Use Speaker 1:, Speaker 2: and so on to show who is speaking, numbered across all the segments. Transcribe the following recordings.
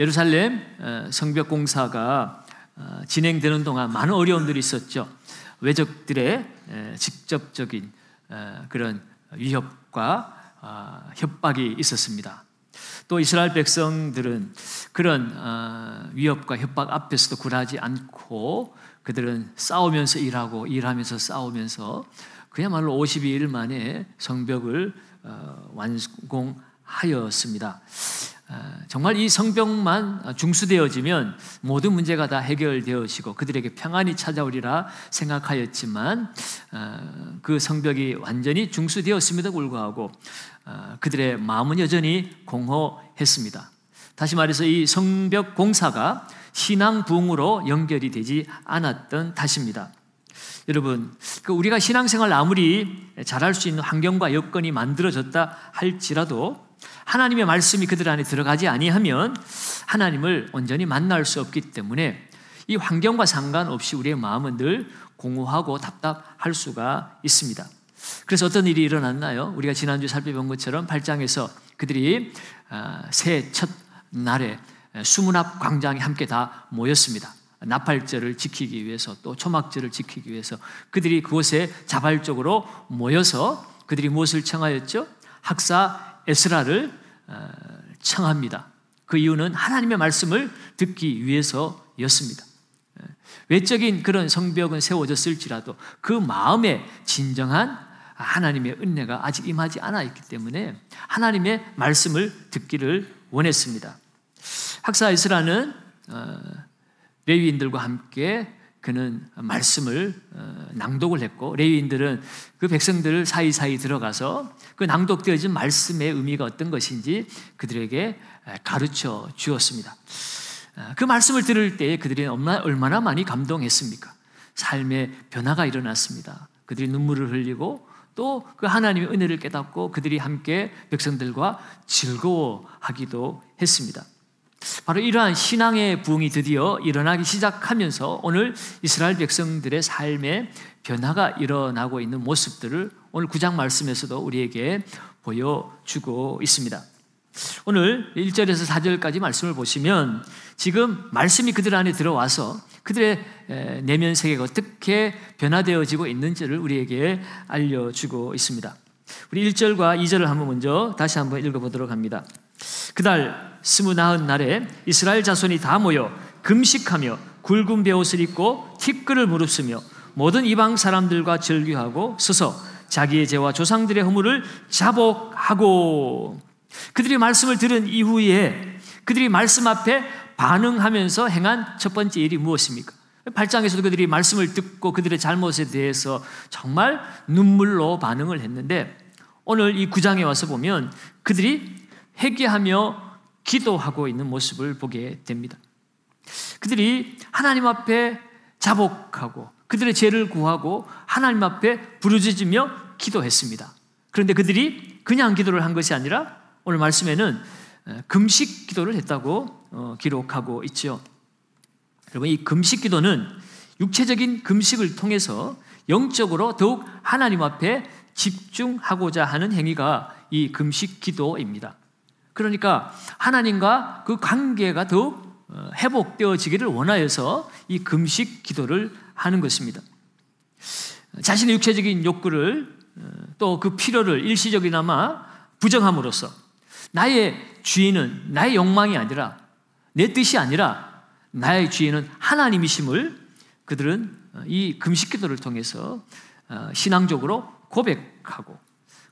Speaker 1: 예루살렘 성벽 공사가 진행되는 동안 많은 어려움들이 있었죠. 외적들의 직접적인 그런 위협과 협박이 있었습니다. 또 이스라엘 백성들은 그런 위협과 협박 앞에서도 굴하지 않고 그들은 싸우면서 일하면서 싸우면서 그야말로 52일 만에 성벽을 완공하였습니다. 정말 이 성벽만 중수되어지면 모든 문제가 다 해결되어지고 그들에게 평안이 찾아오리라 생각하였지만 그 성벽이 완전히 중수되었음에도 불구하고 그들의 마음은 여전히 공허했습니다. 다시 말해서 이 성벽 공사가 신앙 부흥으로 연결이 되지 않았던 탓입니다. 여러분, 우리가 신앙생활 아무리 잘할 수 있는 환경과 여건이 만들어졌다 할지라도 하나님의 말씀이 그들 안에 들어가지 아니하면 하나님을 온전히 만날 수 없기 때문에 이 환경과 상관없이 우리의 마음은 늘 공허하고 답답할 수가 있습니다. 그래서 어떤 일이 일어났나요? 우리가 지난주 살펴본 것처럼 8장에서 그들이 새해 첫 날에 수문 앞 광장에 함께 다 모였습니다. 나팔절을 지키기 위해서 또 초막절을 지키기 위해서 그들이 그곳에 자발적으로 모여서 그들이 무엇을 청하였죠? 학사 에스라를 청합니다. 그 이유는 하나님의 말씀을 듣기 위해서였습니다. 외적인 그런 성벽은 세워졌을지라도 그 마음에 진정한 하나님의 은혜가 아직 임하지 않아 있기 때문에 하나님의 말씀을 듣기를 원했습니다. 학사 에스라는 레위인들과 함께 그는 말씀을 낭독을 했고 레위인들은 그 백성들 사이사이 들어가서 그 낭독되어진 말씀의 의미가 어떤 것인지 그들에게 가르쳐 주었습니다. 그 말씀을 들을 때 그들이 얼마나 많이 감동했습니까? 삶의 변화가 일어났습니다. 그들이 눈물을 흘리고 또 그 하나님의 은혜를 깨닫고 그들이 함께 백성들과 즐거워하기도 했습니다. 바로 이러한 신앙의 부흥이 드디어 일어나기 시작하면서 오늘 이스라엘 백성들의 삶에 변화가 일어나고 있는 모습들을 오늘 9장 말씀에서도 우리에게 보여주고 있습니다. 오늘 1절에서 4절까지 말씀을 보시면 지금 말씀이 그들 안에 들어와서 그들의 내면 세계가 어떻게 변화되어지고 있는지를 우리에게 알려주고 있습니다. 우리 1절과 2절을 한번 먼저 다시 한번 읽어보도록 합니다. 그달 29날에 이스라엘 자손이 다 모여 금식하며 굵은 베옷을 입고 티끌을 무릅쓰며 모든 이방 사람들과 절규하고 서서 자기의 죄와 조상들의 허물을 자복하고 그들이 말씀을 들은 이후에 그들이 말씀 앞에 반응하면서 행한 첫 번째 일이 무엇입니까? 8장에서도 그들이 말씀을 듣고 그들의 잘못에 대해서 정말 눈물로 반응을 했는데 오늘 이 9장에 와서 보면 그들이 회개하며 기도하고 있는 모습을 보게 됩니다. 그들이 하나님 앞에 자복하고 그들의 죄를 구하고 하나님 앞에 부르짖으며 기도했습니다. 그런데 그들이 그냥 기도를 한 것이 아니라 오늘 말씀에는 금식 기도를 했다고 기록하고 있죠. 여러분, 이 금식 기도는 육체적인 금식을 통해서 영적으로 더욱 하나님 앞에 집중하고자 하는 행위가 이 금식 기도입니다. 그러니까 하나님과 그 관계가 더욱 회복되어지기를 원하여서 이 금식 기도를 하는 것입니다. 자신의 육체적인 욕구를 또 그 필요를 일시적이나마 부정함으로써 나의 주인은 나의 욕망이 아니라 내 뜻이 아니라 나의 주인은 하나님이심을 그들은 이 금식 기도를 통해서 신앙적으로 고백하고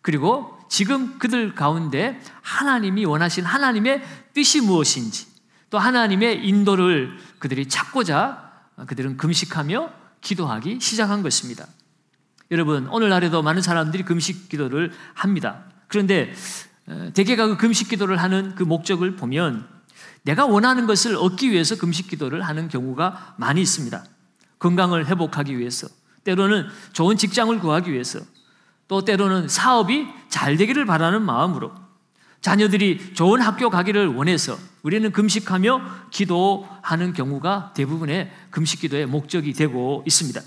Speaker 1: 그리고 지금 그들 가운데 하나님이 원하신 하나님의 뜻이 무엇인지 또 하나님의 인도를 그들이 찾고자 그들은 금식하며 기도하기 시작한 것입니다. 여러분, 오늘날에도 많은 사람들이 금식 기도를 합니다. 그런데 대개가 그 금식 기도를 하는 그 목적을 보면 내가 원하는 것을 얻기 위해서 금식 기도를 하는 경우가 많이 있습니다. 건강을 회복하기 위해서, 때로는 좋은 직장을 구하기 위해서, 또 때로는 사업이 잘 되기를 바라는 마음으로, 자녀들이 좋은 학교 가기를 원해서 우리는 금식하며 기도하는 경우가 대부분의 금식 기도의 목적이 되고 있습니다.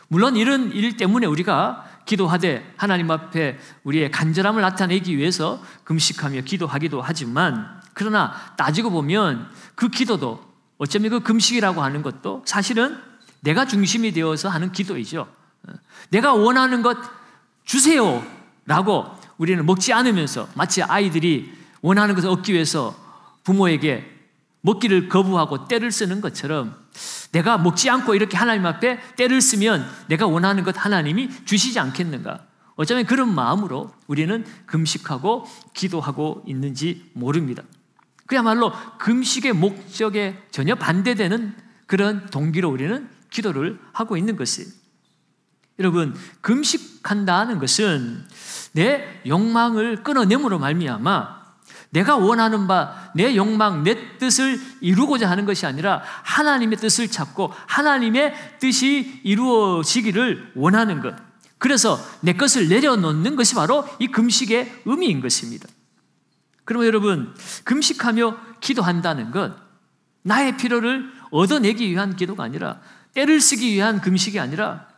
Speaker 1: 물론 이런 일 때문에 우리가 기도하되 하나님 앞에 우리의 간절함을 나타내기 위해서 금식하며 기도하기도 하지만 그러나 따지고 보면 그 기도도 어쩌면 그 금식이라고 하는 것도 사실은 내가 중심이 되어서 하는 기도이죠. 내가 원하는 것 주세요 라고 우리는 먹지 않으면서 마치 아이들이 원하는 것을 얻기 위해서 부모에게 먹기를 거부하고 떼를 쓰는 것처럼 내가 먹지 않고 이렇게 하나님 앞에 떼를 쓰면 내가 원하는 것 하나님이 주시지 않겠는가? 어쩌면 그런 마음으로 우리는 금식하고 기도하고 있는지 모릅니다. 그야말로 금식의 목적에 전혀 반대되는 그런 동기로 우리는 기도를 하고 있는 것이에요. 여러분, 금식한다는 것은 내 욕망을 끊어냄으로 말미암아 내가 원하는 바, 내 욕망, 내 뜻을 이루고자 하는 것이 아니라 하나님의 뜻을 찾고 하나님의 뜻이 이루어지기를 원하는 것. 그래서 내 것을 내려놓는 것이 바로 이 금식의 의미인 것입니다. 그러면 여러분, 금식하며 기도한다는 것, 나의 필요를 얻어내기 위한 기도가 아니라 때를 쓰기 위한 금식이 아니라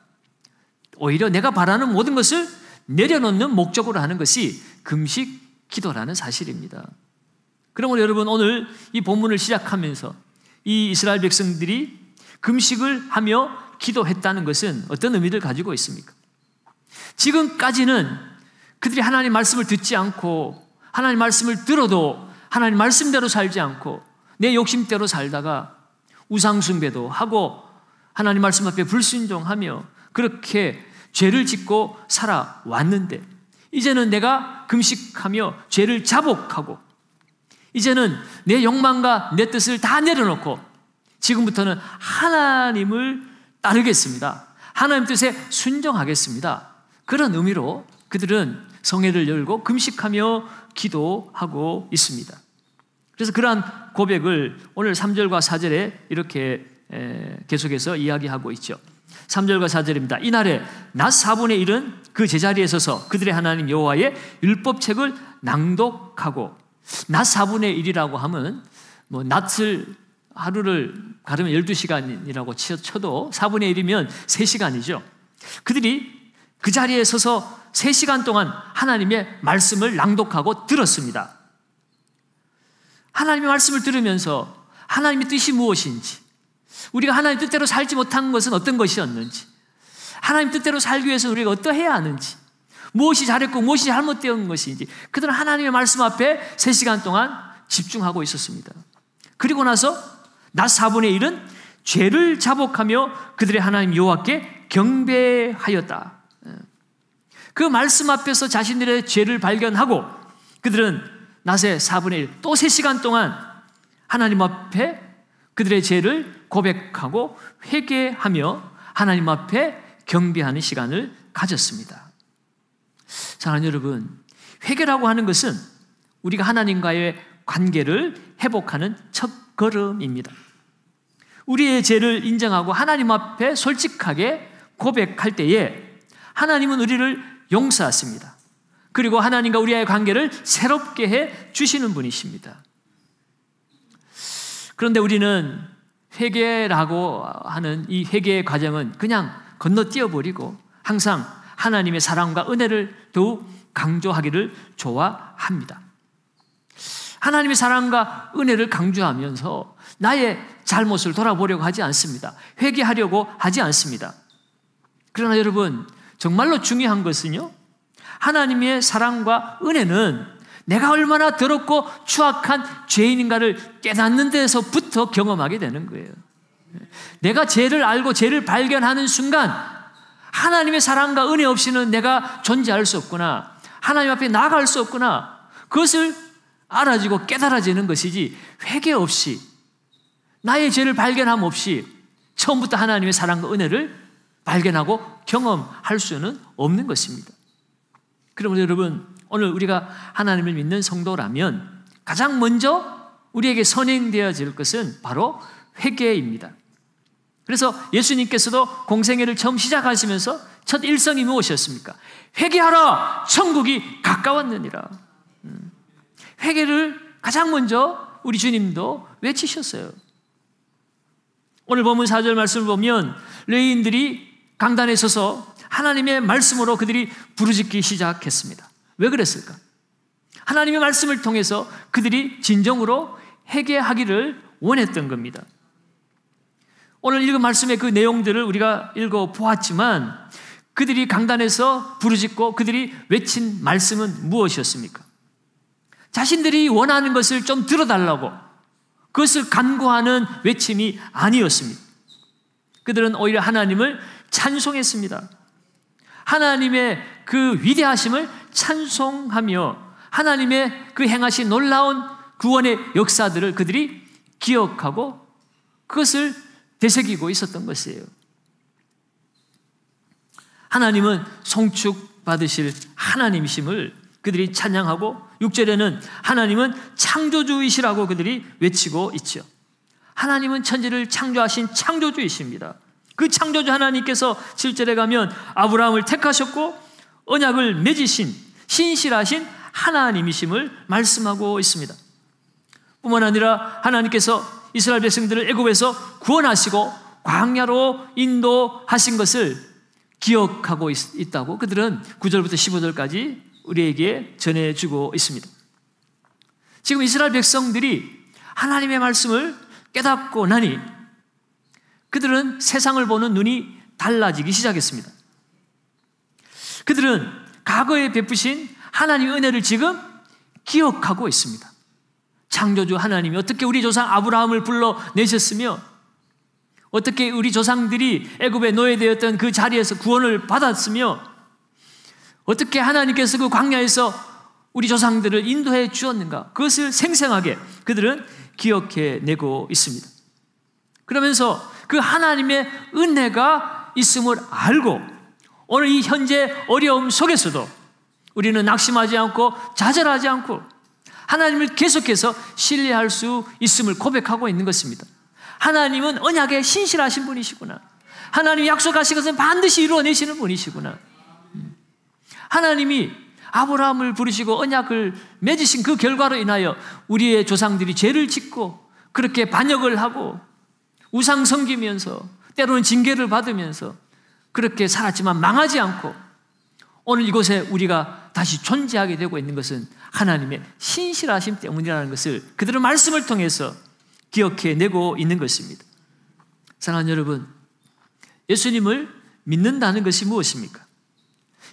Speaker 1: 오히려 내가 바라는 모든 것을 내려놓는 목적으로 하는 것이 금식 기도라는 사실입니다. 그러므로 여러분, 오늘 이 본문을 시작하면서 이 이스라엘 백성들이 금식을 하며 기도했다는 것은 어떤 의미를 가지고 있습니까? 지금까지는 그들이 하나님 말씀을 듣지 않고 하나님 말씀을 들어도 하나님 말씀대로 살지 않고 내 욕심대로 살다가 우상숭배도 하고 하나님 말씀 앞에 불순종하며 그렇게 죄를 짓고 살아왔는데 이제는 내가 금식하며 죄를 자복하고 이제는 내 욕망과 내 뜻을 다 내려놓고 지금부터는 하나님을 따르겠습니다. 하나님 뜻에 순종하겠습니다. 그런 의미로 그들은 성회를 열고 금식하며 기도하고 있습니다. 그래서 그러한 고백을 오늘 3절과 4절에 이렇게 계속해서 이야기하고 있죠. 3절과 4절입니다. 이날에 낮 4분의 1은 그 제자리에 서서 그들의 하나님 여호와의 율법책을 낭독하고, 낮 4분의 1이라고 하면 낮을 하루를 가르면 12시간이라고 쳐도 4분의 1이면 3시간이죠. 그들이 그 자리에 서서 3시간 동안 하나님의 말씀을 낭독하고 들었습니다. 하나님의 말씀을 들으면서 하나님의 뜻이 무엇인지, 우리가 하나님 뜻대로 살지 못한 것은 어떤 것이었는지, 하나님 뜻대로 살기 위해서 우리가 어떠해야 하는지, 무엇이 잘했고 무엇이 잘못된 것인지 그들은 하나님의 말씀 앞에 3시간 동안 집중하고 있었습니다. 그리고 나서 낮 4분의 1은 죄를 자복하며 그들의 하나님 여호와께 경배하였다. 그 말씀 앞에서 자신들의 죄를 발견하고 그들은 낮에 4분의 1, 또 3시간 동안 하나님 앞에 그들의 죄를 고백하고 회개하며 하나님 앞에 경배하는 시간을 가졌습니다. 사랑하는 여러분, 회개라고 하는 것은 우리가 하나님과의 관계를 회복하는 첫걸음입니다. 우리의 죄를 인정하고 하나님 앞에 솔직하게 고백할 때에 하나님은 우리를 용서하십니다. 그리고 하나님과 우리의 관계를 새롭게 해 주시는 분이십니다. 그런데 우리는 회개라고 하는 이 회개의 과정은 그냥 건너뛰어버리고 항상 하나님의 사랑과 은혜를 더욱 강조하기를 좋아합니다. 하나님의 사랑과 은혜를 강조하면서 나의 잘못을 돌아보려고 하지 않습니다. 회개하려고 하지 않습니다. 그러나 여러분, 정말로 중요한 것은요, 하나님의 사랑과 은혜는 내가 얼마나 더럽고 추악한 죄인인가를 깨닫는 데서부터 경험하게 되는 거예요. 내가 죄를 알고 죄를 발견하는 순간 하나님의 사랑과 은혜 없이는 내가 존재할 수 없구나, 하나님 앞에 나아갈 수 없구나, 그것을 알아지고 깨달아지는 것이지, 회개 없이 나의 죄를 발견함 없이 처음부터 하나님의 사랑과 은혜를 발견하고 경험할 수는 없는 것입니다. 그러므로 여러분, 오늘 우리가 하나님을 믿는 성도라면 가장 먼저 우리에게 선행되어질 것은 바로 회개입니다. 그래서 예수님께서도 공생애를 처음 시작하시면서 첫 일성이 무엇이었습니까? 회개하라, 천국이 가까웠느니라. 회개를 가장 먼저 우리 주님도 외치셨어요. 오늘 본문 4절 말씀을 보면 레위인들이 강단에 서서 하나님의 말씀으로 그들이 부르짖기 시작했습니다. 왜 그랬을까? 하나님의 말씀을 통해서 그들이 진정으로 회개하기를 원했던 겁니다. 오늘 읽은 말씀의 그 내용들을 우리가 읽어보았지만 그들이 강단에서 부르짖고 그들이 외친 말씀은 무엇이었습니까? 자신들이 원하는 것을 좀 들어달라고 그것을 간구하는 외침이 아니었습니다. 그들은 오히려 하나님을 찬송했습니다. 하나님의 그 위대하심을 찬송하며 하나님의 그 행하신 놀라운 구원의 역사들을 그들이 기억하고 그것을 되새기고 있었던 것이에요. 하나님은 송축받으실 하나님이심을 그들이 찬양하고 6절에는 하나님은 창조주이시라고 그들이 외치고 있죠. 하나님은 천지를 창조하신 창조주이십니다. 그 창조주 하나님께서 7절에 가면 아브라함을 택하셨고 언약을 맺으신 신실하신 하나님이심을 말씀하고 있습니다. 뿐만 아니라 하나님께서 이스라엘 백성들을 애굽에서 구원하시고 광야로 인도하신 것을 기억하고 있다고 그들은 9절부터 15절까지 우리에게 전해주고 있습니다. 지금 이스라엘 백성들이 하나님의 말씀을 깨닫고 나니 그들은 세상을 보는 눈이 달라지기 시작했습니다. 그들은 과거에 베푸신 하나님의 은혜를 지금 기억하고 있습니다. 창조주 하나님이 어떻게 우리 조상 아브라함을 불러내셨으며 어떻게 우리 조상들이 애굽에 노예되었던 그 자리에서 구원을 받았으며 어떻게 하나님께서 그 광야에서 우리 조상들을 인도해 주었는가 그것을 생생하게 그들은 기억해내고 있습니다. 그러면서 그 하나님의 은혜가 있음을 알고 오늘 이 현재 어려움 속에서도 우리는 낙심하지 않고 좌절하지 않고 하나님을 계속해서 신뢰할 수 있음을 고백하고 있는 것입니다. 하나님은 언약에 신실하신 분이시구나. 하나님이 약속하신 것은 반드시 이루어내시는 분이시구나. 하나님이 아브라함을 부르시고 언약을 맺으신 그 결과로 인하여 우리의 조상들이 죄를 짓고 그렇게 반역을 하고 우상 섬기면서 때로는 징계를 받으면서 그렇게 살았지만 망하지 않고 오늘 이곳에 우리가 다시 존재하게 되고 있는 것은 하나님의 신실하심 때문이라는 것을 그들의 말씀을 통해서 기억해내고 있는 것입니다. 사랑하는 여러분, 예수님을 믿는다는 것이 무엇입니까?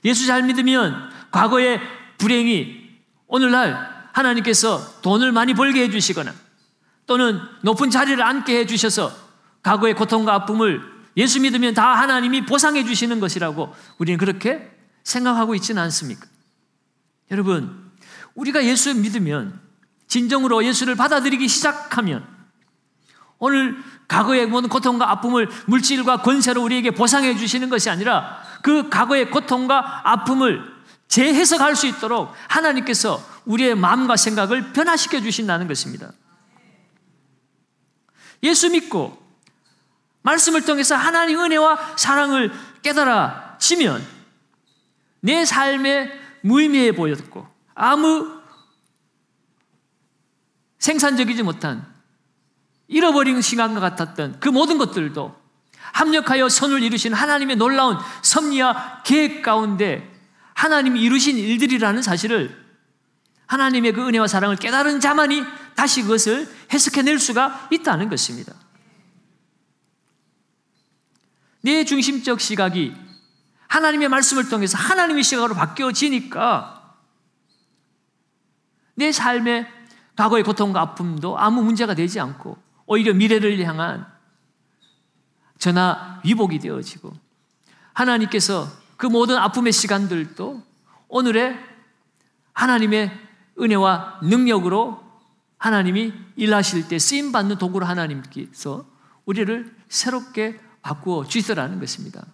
Speaker 1: 예수 잘 믿으면 과거의 불행이 오늘날 하나님께서 돈을 많이 벌게 해주시거나 또는 높은 자리를 앉게 해주셔서 과거의 고통과 아픔을 예수 믿으면 다 하나님이 보상해 주시는 것이라고 우리는 그렇게 생각하고 있지는 않습니까? 여러분, 우리가 예수 믿으면 진정으로 예수를 받아들이기 시작하면 오늘 과거의 모든 고통과 아픔을 물질과 권세로 우리에게 보상해 주시는 것이 아니라 그 과거의 고통과 아픔을 재해석할 수 있도록 하나님께서 우리의 마음과 생각을 변화시켜 주신다는 것입니다. 예수 믿고 말씀을 통해서 하나님의 은혜와 사랑을 깨달아지면 내 삶에 무의미해 보였고 아무 생산적이지 못한 잃어버린 시간과 같았던 그 모든 것들도 합력하여 선을 이루신 하나님의 놀라운 섭리와 계획 가운데 하나님이 이루신 일들이라는 사실을 하나님의 그 은혜와 사랑을 깨달은 자만이 다시 그것을 해석해낼 수가 있다는 것입니다. 내 중심적 시각이 하나님의 말씀을 통해서 하나님의 시각으로 바뀌어지니까 내 삶의 과거의 고통과 아픔도 아무 문제가 되지 않고 오히려 미래를 향한 전화 위복이 되어지고 하나님께서 그 모든 아픔의 시간들도 오늘의 하나님의 은혜와 능력으로 하나님이 일하실 때 쓰임받는 도구로 하나님께서 우리를 새롭게 바꾸어 주시더라는 것입니다.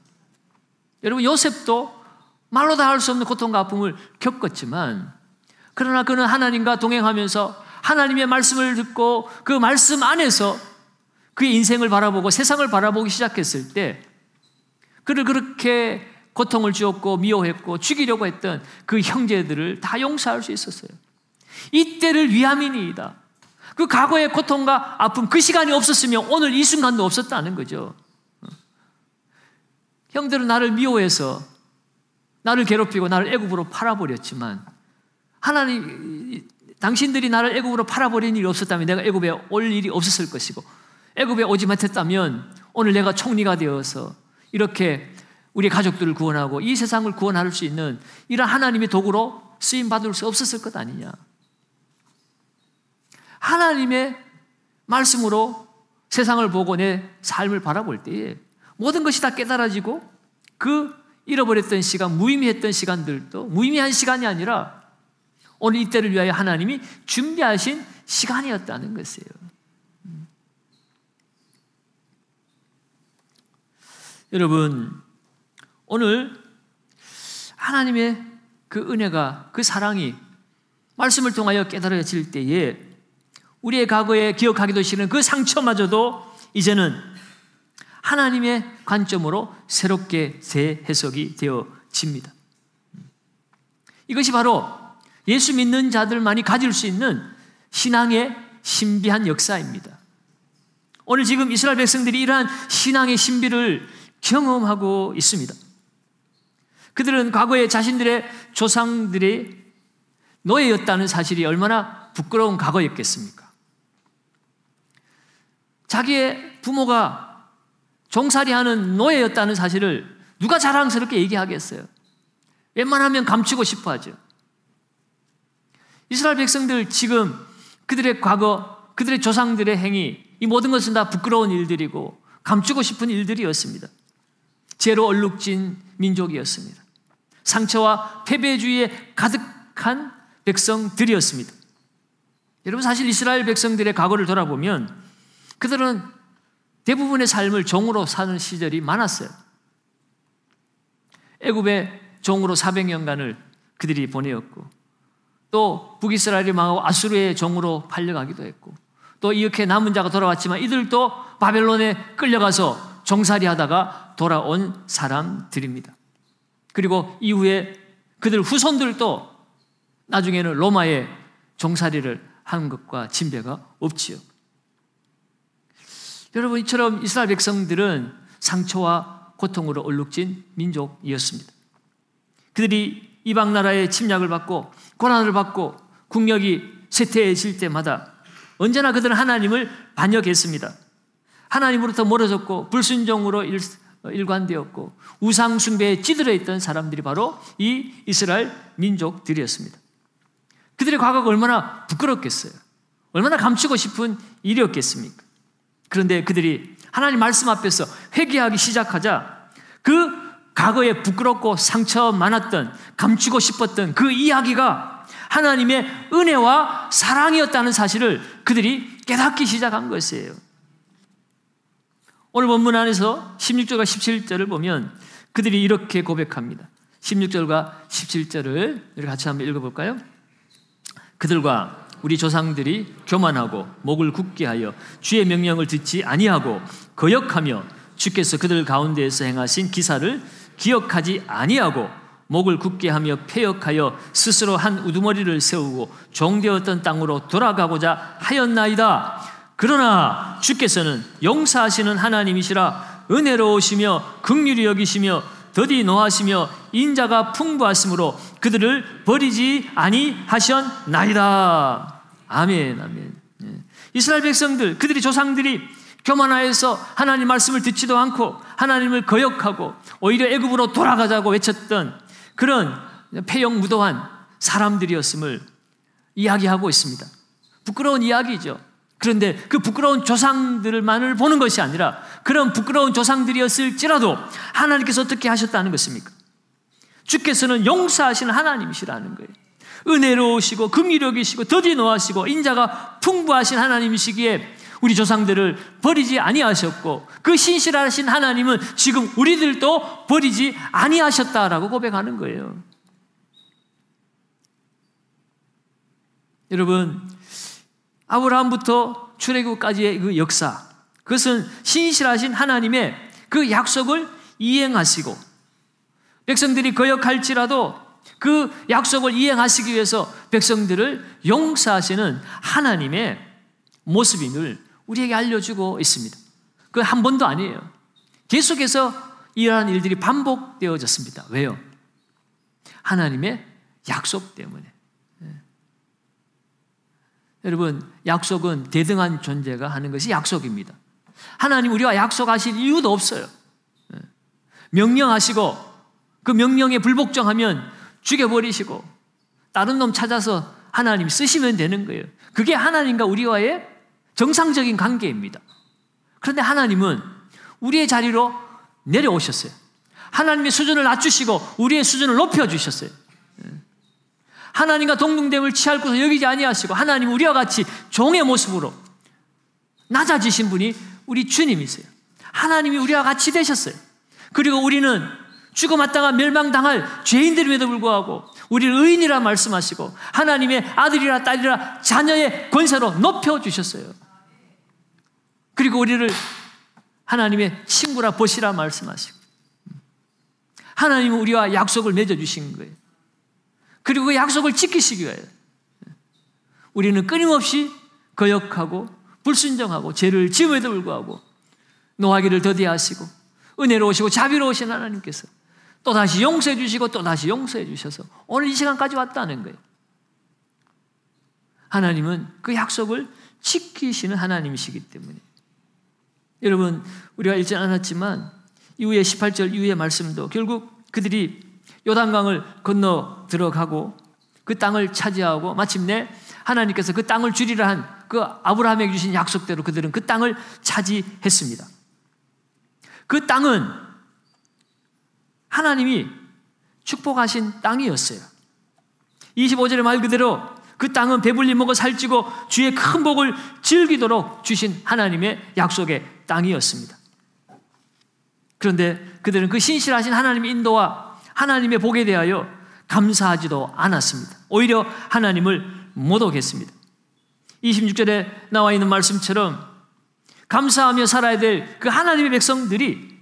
Speaker 1: 여러분, 요셉도 말로 다 할 수 없는 고통과 아픔을 겪었지만 그러나 그는 하나님과 동행하면서 하나님의 말씀을 듣고 그 말씀 안에서 그의 인생을 바라보고 세상을 바라보기 시작했을 때 그를 그렇게 고통을 주었고 미워했고 죽이려고 했던 그 형제들을 다 용서할 수 있었어요. 이때를 위함이니이다. 그 과거의 고통과 아픔, 그 시간이 없었으면 오늘 이 순간도 없었다는 거죠. 형들은 나를 미워해서 나를 괴롭히고 나를 애굽으로 팔아버렸지만 하나님, 당신들이 나를 애굽으로 팔아버린 일이 없었다면 내가 애굽에 올 일이 없었을 것이고, 애굽에 오지 못했다면 오늘 내가 총리가 되어서 이렇게 우리 가족들을 구원하고 이 세상을 구원할 수 있는 이런 하나님의 도구로 쓰임받을 수 없었을 것 아니냐. 하나님의 말씀으로 세상을 보고 내 삶을 바라볼 때에 모든 것이 다 깨달아지고, 그 잃어버렸던 시간, 무의미했던 시간들도 무의미한 시간이 아니라 오늘 이때를 위하여 하나님이 준비하신 시간이었다는 것이에요. 여러분, 오늘 하나님의 그 은혜가, 그 사랑이 말씀을 통하여 깨달아질 때에 우리의 과거에 기억하기도 싫은 그 상처마저도 이제는 하나님의 관점으로 새롭게 재해석이 되어집니다. 이것이 바로 예수 믿는 자들만이 가질 수 있는 신앙의 신비한 역사입니다. 오늘 지금 이스라엘 백성들이 이러한 신앙의 신비를 경험하고 있습니다. 그들은 과거에 자신들의 조상들이 노예였다는 사실이 얼마나 부끄러운 과거였겠습니까? 자기의 부모가 종살이하는 노예였다는 사실을 누가 자랑스럽게 얘기하겠어요? 웬만하면 감추고 싶어 하죠. 이스라엘 백성들 지금 그들의 과거, 그들의 조상들의 행위, 이 모든 것은 다 부끄러운 일들이고 감추고 싶은 일들이었습니다. 죄로 얼룩진 민족이었습니다. 상처와 패배주의에 가득한 백성들이었습니다. 여러분, 사실 이스라엘 백성들의 과거를 돌아보면 그들은 대부분의 삶을 종으로 사는 시절이 많았어요. 애굽의 종으로 400년간을 그들이 보내었고, 또 북이스라엘이 망하고 아수르의 종으로 팔려가기도 했고, 또 이렇게 남은 자가 돌아왔지만 이들도 바벨론에 끌려가서 종살이하다가 돌아온 사람들입니다. 그리고 이후에 그들 후손들도 나중에는 로마의 종살이를 한 것과 진배가 없지요. 여러분, 이처럼 이스라엘 백성들은 상처와 고통으로 얼룩진 민족이었습니다. 그들이 이방 나라의 침략을 받고 고난을 받고 국력이 쇠퇴해질 때마다 언제나 그들은 하나님을 반역했습니다. 하나님으로부터 멀어졌고 불순종으로 일관되었고 우상 숭배에 찌들어 있던 사람들이 바로 이 이스라엘 민족들이었습니다. 그들의 과거가 얼마나 부끄럽겠어요. 얼마나 감추고 싶은 일이었겠습니까? 그런데 그들이 하나님 말씀 앞에서 회개하기 시작하자 그 과거에 부끄럽고 상처 많았던, 감추고 싶었던 그 이야기가 하나님의 은혜와 사랑이었다는 사실을 그들이 깨닫기 시작한 것이에요. 오늘 본문 안에서 16절과 17절을 보면 그들이 이렇게 고백합니다. 16절과 17절을 우리 같이 한번 읽어볼까요? 그들과 우리 조상들이 교만하고 목을 굳게 하여 주의 명령을 듣지 아니하고 거역하며 주께서 그들 가운데에서 행하신 기사를 기억하지 아니하고 목을 굳게 하며 패역하여 스스로 한 우두머리를 세우고 종되었던 땅으로 돌아가고자 하였나이다. 그러나 주께서는 용서하시는 하나님이시라 은혜로우시며 긍휼히 여기시며 더디 노하시며 인자가 풍부하심으로 그들을 버리지 아니하셨나이다. 아멘, 아멘. 이스라엘 백성들, 그들이 조상들이 교만하여서 하나님 말씀을 듣지도 않고 하나님을 거역하고 오히려 애굽으로 돌아가자고 외쳤던 그런 패역무도한 사람들이었음을 이야기하고 있습니다. 부끄러운 이야기죠. 그런데 그 부끄러운 조상들만을 보는 것이 아니라 그런 부끄러운 조상들이었을지라도 하나님께서 어떻게 하셨다는 것입니까? 주께서는 용서하시는 하나님이시라는 거예요. 은혜로우시고 긍휼히 여기시고 더디 노하시고 인자가 풍부하신 하나님이시기에 우리 조상들을 버리지 아니하셨고 그 신실하신 하나님은 지금 우리들도 버리지 아니하셨다라고 고백하는 거예요. 여러분, 아브라함부터 출애굽까지의 그 역사, 그것은 신실하신 하나님의 그 약속을 이행하시고 백성들이 거역할지라도 그 약속을 이행하시기 위해서 백성들을 용서하시는 하나님의 모습임을 우리에게 알려주고 있습니다. 그 한 번도 아니에요. 계속해서 이러한 일들이 반복되어졌습니다. 왜요? 하나님의 약속 때문에. 여러분, 약속은 대등한 존재가 하는 것이 약속입니다. 하나님 우리와 약속하실 이유도 없어요. 명령하시고 그 명령에 불복종하면 죽여버리시고 다른 놈 찾아서 하나님 쓰시면 되는 거예요. 그게 하나님과 우리와의 정상적인 관계입니다. 그런데 하나님은 우리의 자리로 내려오셨어요. 하나님의 수준을 낮추시고 우리의 수준을 높여주셨어요. 하나님과 동등됨을 취할 곳을 여기지 아니하시고 하나님 우리와 같이 종의 모습으로 낮아지신 분이 우리 주님이세요. 하나님이 우리와 같이 되셨어요. 그리고 우리는 죽어마땅한 멸망당할 죄인들임에도 불구하고 우리를 의인이라 말씀하시고 하나님의 아들이라 딸이라 자녀의 권세로 높여주셨어요. 그리고 우리를 하나님의 친구라 보시라 말씀하시고 하나님은 우리와 약속을 맺어주신 거예요. 그리고 그 약속을 지키시기 위하여 우리는 끊임없이 거역하고 불순종하고 죄를 지음에도 불구하고 노하기를 더디하시고 은혜로우시고 자비로우신 하나님께서 또다시 용서해 주시고 또다시 용서해 주셔서 오늘 이 시간까지 왔다는 거예요. 하나님은 그 약속을 지키시는 하나님이시기 때문에 여러분, 우리가 읽지 않았지만 이후에 18절 이후의 말씀도 결국 그들이 요단강을 건너 들어가고 그 땅을 차지하고 마침내 하나님께서 그 땅을 주리라 한 그 아브라함에게 주신 약속대로 그들은 그 땅을 차지했습니다. 그 땅은 하나님이 축복하신 땅이었어요. 25절의 말 그대로 그 땅은 배불리 먹어 살찌고 주의 큰 복을 즐기도록 주신 하나님의 약속의 땅이었습니다. 그런데 그들은 그 신실하신 하나님의 인도와 하나님의 복에 대하여 감사하지도 않았습니다. 오히려 하나님을 모독했습니다. 26절에 나와 있는 말씀처럼 감사하며 살아야 될 그 하나님의 백성들이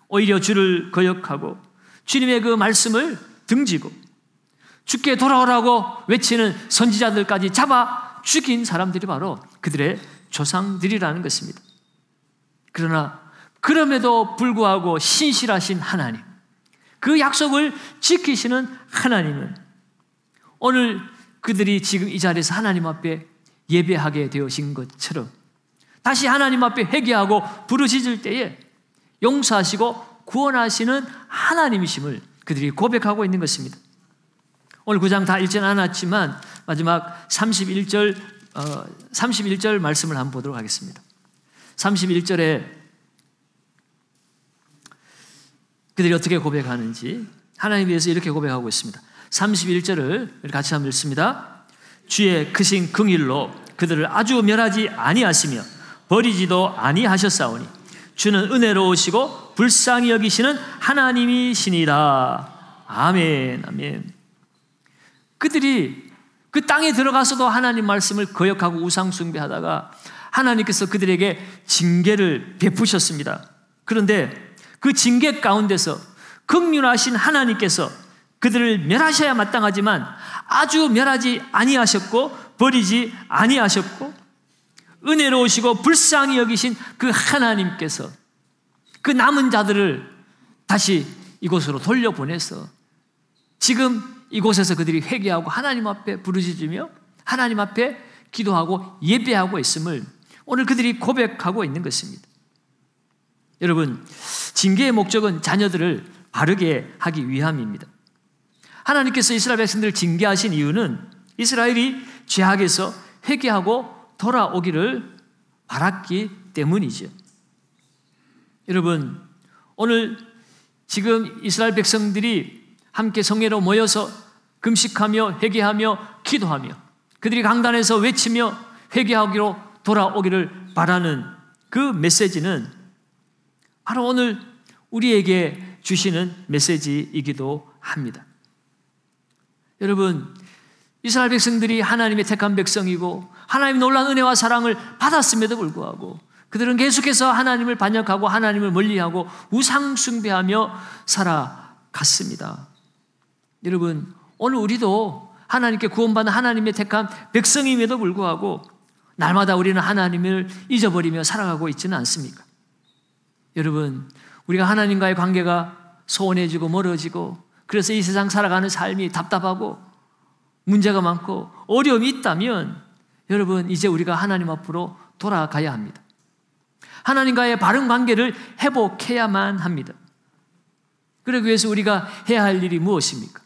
Speaker 1: 오히려 주를 거역하고 주님의 그 말씀을 등지고 주께 돌아오라고 외치는 선지자들까지 잡아 죽인 사람들이 바로 그들의 조상들이라는 것입니다. 그러나 그럼에도 불구하고 신실하신 하나님, 그 약속을 지키시는 하나님은 오늘 그들이 지금 이 자리에서 하나님 앞에 예배하게 되어진 것처럼 다시 하나님 앞에 회개하고 부르짖을 때에 용서하시고 구원하시는 하나님이심을 그들이 고백하고 있는 것입니다. 오늘 9장 다 읽지는 않았지만 마지막 31절 말씀을 한번 보도록 하겠습니다. 31절에 그들이 어떻게 고백하는지 하나님에 대해서 이렇게 고백하고 있습니다. 31절을 같이 한번 읽습니다. 주의 크신 긍휼로 그들을 아주 멸하지 아니하시며 버리지도 아니하셨사오니 주는 은혜로우시고 불쌍히 여기시는 하나님이시니라. 아멘, 아멘. 그들이 그 땅에 들어가서도 하나님 말씀을 거역하고 우상 숭배하다가 하나님께서 그들에게 징계를 베푸셨습니다. 그런데 그 징계 가운데서 긍휼하신 하나님께서 그들을 멸하셔야 마땅하지만 아주 멸하지 아니하셨고 버리지 아니하셨고 은혜로우시고 불쌍히 여기신 그 하나님께서 그 남은 자들을 다시 이곳으로 돌려보내서 지금 이곳에서 그들이 회개하고 하나님 앞에 부르짖으며 하나님 앞에 기도하고 예배하고 있음을 오늘 그들이 고백하고 있는 것입니다. 여러분, 징계의 목적은 자녀들을 바르게 하기 위함입니다. 하나님께서 이스라엘 백성들을 징계하신 이유는 이스라엘이 죄악에서 회개하고 돌아오기를 바랐기 때문이죠. 여러분, 오늘 지금 이스라엘 백성들이 함께 성회로 모여서 금식하며 회개하며 기도하며 그들이 강단에서 외치며 회개하기로 돌아오기를 바라는 그 메시지는 바로 오늘 우리에게 주시는 메시지이기도 합니다. 여러분, 이스라엘 백성들이 하나님의 택한 백성이고 하나님의 놀라운 은혜와 사랑을 받았음에도 불구하고 그들은 계속해서 하나님을 반역하고 하나님을 멀리하고 우상 숭배하며 살아갔습니다. 여러분, 오늘 우리도 하나님께 구원받은 하나님의 택한 백성임에도 불구하고 날마다 우리는 하나님을 잊어버리며 살아가고 있지는 않습니까? 여러분, 우리가 하나님과의 관계가 소원해지고 멀어지고 그래서 이 세상 살아가는 삶이 답답하고 문제가 많고 어려움이 있다면 여러분, 이제 우리가 하나님 앞으로 돌아가야 합니다. 하나님과의 바른 관계를 회복해야만 합니다. 그러기 위해서 우리가 해야 할 일이 무엇입니까?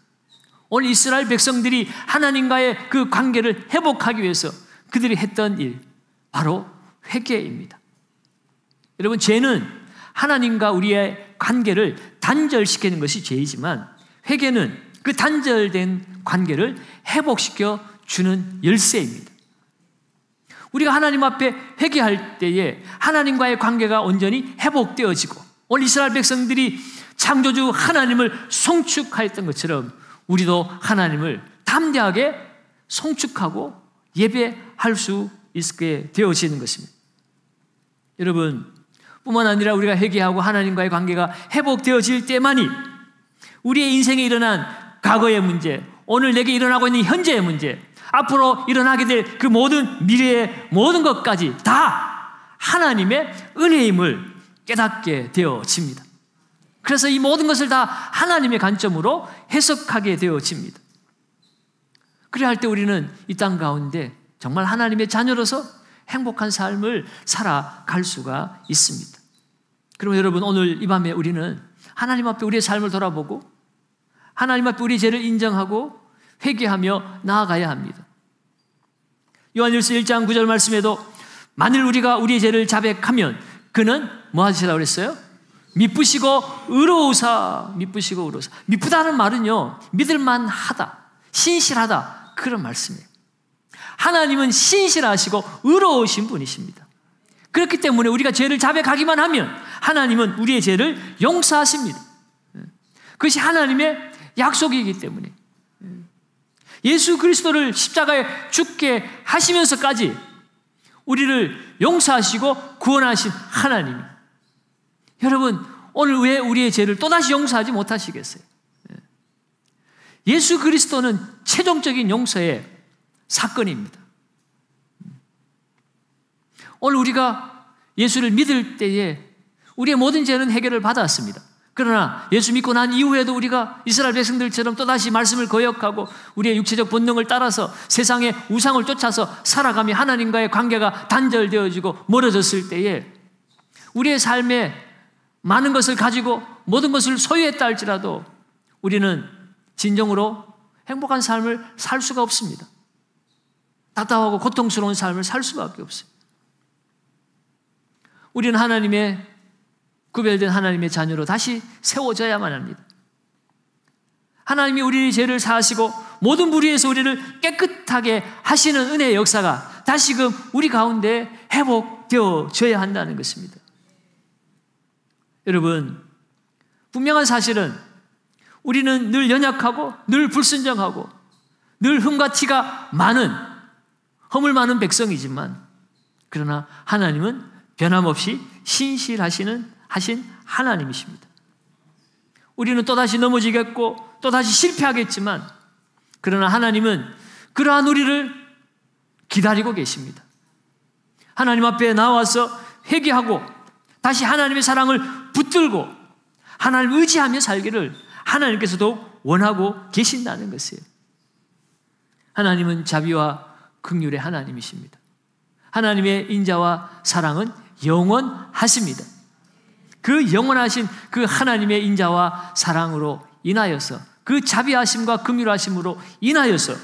Speaker 1: 오늘 이스라엘 백성들이 하나님과의 그 관계를 회복하기 위해서 그들이 했던 일, 바로 회개입니다. 여러분, 죄는 하나님과 우리의 관계를 단절시키는 것이 죄이지만, 회개는 그 단절된 관계를 회복시켜 주는 열쇠입니다. 우리가 하나님 앞에 회개할 때에 하나님과의 관계가 온전히 회복되어지고, 오늘 이스라엘 백성들이 창조주 하나님을 송축하였던 것처럼 우리도 하나님을 담대하게 송축하고 예배할 수 있게 되어지는 것입니다. 여러분, 뿐만 아니라 우리가 회개하고 하나님과의 관계가 회복되어질 때만이 우리의 인생에 일어난 과거의 문제, 오늘 내게 일어나고 있는 현재의 문제, 앞으로 일어나게 될 그 모든 미래의 모든 것까지 다 하나님의 은혜임을 깨닫게 되어집니다. 그래서 이 모든 것을 다 하나님의 관점으로 해석하게 되어집니다. 그래야 할 때 우리는 이 땅 가운데 정말 하나님의 자녀로서 행복한 삶을 살아갈 수가 있습니다. 그럼 여러분, 오늘 이 밤에 우리는 하나님 앞에 우리의 삶을 돌아보고 하나님 앞에 우리의 죄를 인정하고 회개하며 나아가야 합니다. 요한일서 1장 9절 말씀에도 만일 우리가 우리의 죄를 자백하면 그는 뭐 하시라고 그랬어요? 미쁘시고 의로우사. 미쁘시고 의로우사. 미쁘다는 말은요, 믿을만하다, 신실하다, 그런 말씀이에요. 하나님은 신실하시고 의로우신 분이십니다. 그렇기 때문에 우리가 죄를 자백하기만 하면 하나님은 우리의 죄를 용서하십니다. 그것이 하나님의 약속이기 때문에 예수 그리스도를 십자가에 죽게 하시면서까지 우리를 용서하시고 구원하신 하나님, 여러분, 오늘 왜 우리의 죄를 또다시 용서하지 못하시겠어요? 예수 그리스도는 최종적인 용서의 사건입니다. 오늘 우리가 예수를 믿을 때에 우리의 모든 죄는 해결을 받았습니다. 그러나 예수 믿고 난 이후에도 우리가 이스라엘 백성들처럼 또다시 말씀을 거역하고 우리의 육체적 본능을 따라서 세상의 우상을 쫓아서 살아가며 하나님과의 관계가 단절되어지고 멀어졌을 때에 우리의 삶에 많은 것을 가지고 모든 것을 소유했다 할지라도 우리는 진정으로 행복한 삶을 살 수가 없습니다. 답답하고 고통스러운 삶을 살 수밖에 없어요. 우리는 하나님의 구별된 하나님의 자녀로 다시 세워져야만 합니다. 하나님이 우리의 죄를 사하시고 모든 불의에서 우리를 깨끗하게 하시는 은혜의 역사가 다시금 우리 가운데 회복되어져야 한다는 것입니다. 여러분, 분명한 사실은 우리는 늘 연약하고 늘 불순종하고 늘 흠과 티가 많은, 허물 많은 백성이지만, 그러나 하나님은 변함없이 신실하신 하나님이십니다. 우리는 또다시 넘어지겠고 또다시 실패하겠지만, 그러나 하나님은 그러한 우리를 기다리고 계십니다. 하나님 앞에 나와서 회개하고 다시 하나님의 사랑을 붙들고 하나님을 의지하며 살기를 하나님께서 더욱 원하고 계신다는 것이에요. 하나님은 자비와 긍휼의 하나님이십니다. 하나님의 인자와 사랑은 영원하십니다. 그 영원하신 그 하나님의 인자와 사랑으로 인하여서, 그 자비하심과 긍휼하심으로 인하여서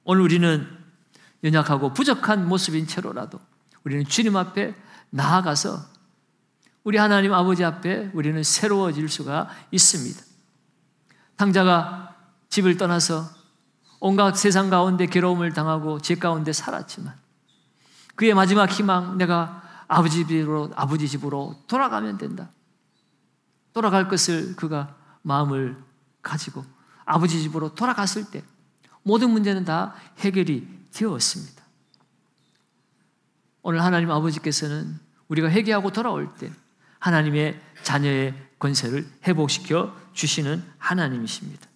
Speaker 1: 오늘 우리는 연약하고 부족한 모습인 채로라도 우리는 주님 앞에 나아가서 우리 하나님 아버지 앞에 우리는 새로워질 수가 있습니다. 탕자가 집을 떠나서 온갖 세상 가운데 괴로움을 당하고 죄 가운데 살았지만 그의 마지막 희망, 내가 아버지 집으로 돌아가면 된다. 돌아갈 것을 그가 마음을 가지고 아버지 집으로 돌아갔을 때 모든 문제는 다 해결이 되었습니다. 오늘 하나님 아버지께서는 우리가 회개하고 돌아올 때 하나님의 자녀의 권세를 회복시켜 주시는 하나님이십니다.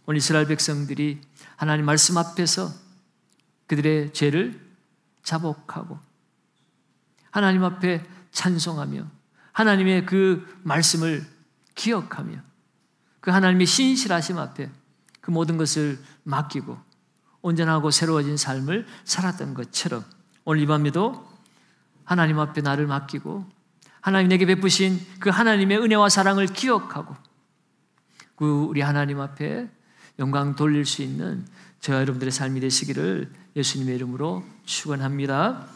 Speaker 1: 오늘 이스라엘 백성들이 하나님 말씀 앞에서 그들의 죄를 자복하고 하나님 앞에 찬송하며 하나님의 그 말씀을 기억하며 그 하나님의 신실하심 앞에 그 모든 것을 맡기고 온전하고 새로워진 삶을 살았던 것처럼 오늘 이 밤에도 하나님 앞에 나를 맡기고 하나님 내게 베푸신 그 하나님의 은혜와 사랑을 기억하고 그 우리 하나님 앞에 영광 돌릴 수 있는 저와 여러분들의 삶이 되시기를 예수님의 이름으로 축원합니다.